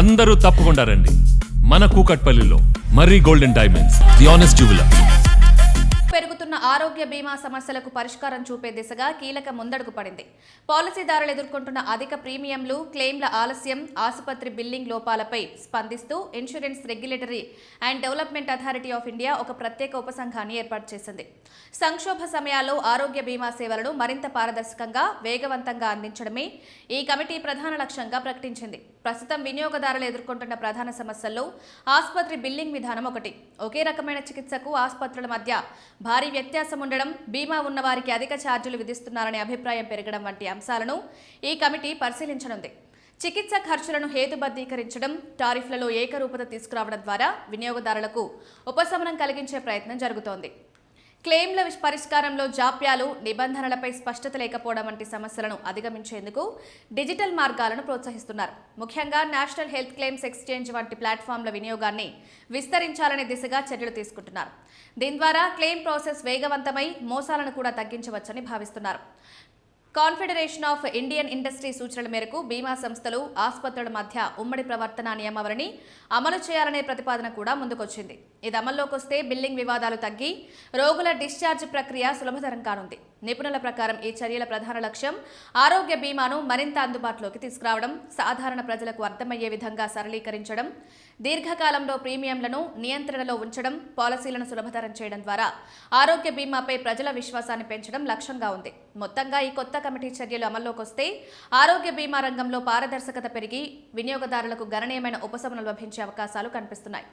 అందరూ తప్పకుండా రండి. మన కూకట్పల్లిలో Marri golden diamonds, the honest jeweller. పెరుగుతున్న ఆరోగ్య బీమా సమస్యలకు పరిష్కారం చూపే దిశగా కీలక ముందడుగు పడింది. పాలసీదారులు ఎదుర్కొంటున్న అధిక ప్రీమియంలు, క్లెయిమ్ల ఆలస్యం, ఆసుపత్రి బిల్లింగ్ లోపాలపై స్పందిస్తూ insurance regulatory and development authority of India ఒక ప్రత్యేక ఉపసంఘాన్ని ఏర్పాటు చేసింది. సంక్షోభ సమయాల్లో ఆరోగ్య బీమా సేవలను మరింత పారదర్శకంగా, వేగవంతంగా అందించడమే ఈ కమిటీ ప్రధాన లక్ష్యంగా ప్రకటించింది. ప్రస్తుతం వినియోగదారులు ఎదుర్కొంటున్న ప్రధాన సమస్యల్లో ఆసుపత్రి బిల్లింగ్ విధానం ఒకటి. ఒకే రకమైన చికిత్సకు ఆసుపత్రుల మధ్య భారీ వ్యత్యాసం ఉండడం, బీమా ఉన్న వారికి అధిక ఛార్జీలు విధిస్తున్నారనే అభిప్రాయం పెరగడం వంటి అంశాలను ఈ కమిటీ పరిశీలించనుంది. చికిత్స ఖర్చులను హేతుబద్ధీకరించడం, టారిఫ్లలో ఏకరూపత తీసుకురావడం ద్వారా వినియోగదారులకు ఉపశమనం కలిగించే ప్రయత్నం జరుగుతోంది. క్లెయిమ్ల పరిష్కారంలో జాప్యాలు, నిబంధనలపై స్పష్టత లేకపోవడం వంటి సమస్యలను అధిగమించేందుకు డిజిటల్ మార్గాలను ప్రోత్సహిస్తున్నారు. ముఖ్యంగా నేషనల్ హెల్త్ క్లెయిమ్స్ ఎక్స్చేంజ్ వంటి ప్లాట్ఫామ్ల వినియోగాన్ని విస్తరించాలనే దిశగా చర్యలు తీసుకుంటున్నారు. దీని ద్వారా క్లెయిమ్ ప్రాసెస్ వేగవంతమై మోసాలను కూడా తగ్గించవచ్చని భావిస్తున్నారు. కాన్ఫెడరేషన్ ఆఫ్ ఇండియన్ ఇండస్ట్రీ సూచనల మేరకు బీమా సంస్థలు, ఆసుపత్రుల మధ్య ఉమ్మడి ప్రవర్తన నియమావళిని అమలు చేయాలనే ప్రతిపాదన కూడా ముందుకొచ్చింది. ఇది అమల్లోకి వస్తే బిల్లింగ్ వివాదాలు తగ్గి రోగుల డిశ్చార్జ్ ప్రక్రియ సులభతరం కానుంది. నిపుణుల ప్రకారం ఈ చర్యల ప్రధాన లక్ష్యం ఆరోగ్య బీమాను మరింత అందుబాటులోకి తీసుకురావడం, సాధారణ ప్రజలకు అర్థమయ్యే విధంగా సరళీకరించడం, దీర్ఘకాలంలో ప్రీమియంలను నియంత్రణలో ఉంచడం, పాలసీలను సులభతరం చేయడం ద్వారా ఆరోగ్య బీమాపై ప్రజల విశ్వాసాన్ని పెంచడం లక్ష్యంగా ఉంది. మొత్తంగా ఈ కొత్త కమిటీ చర్యలు అమల్లోకి వస్తే ఆరోగ్య బీమా రంగంలో పారదర్శకత పెరిగి వినియోగదారులకు గణనీయమైన ఉపశమనం లభించే అవకాశాలు కనిపిస్తున్నాయి.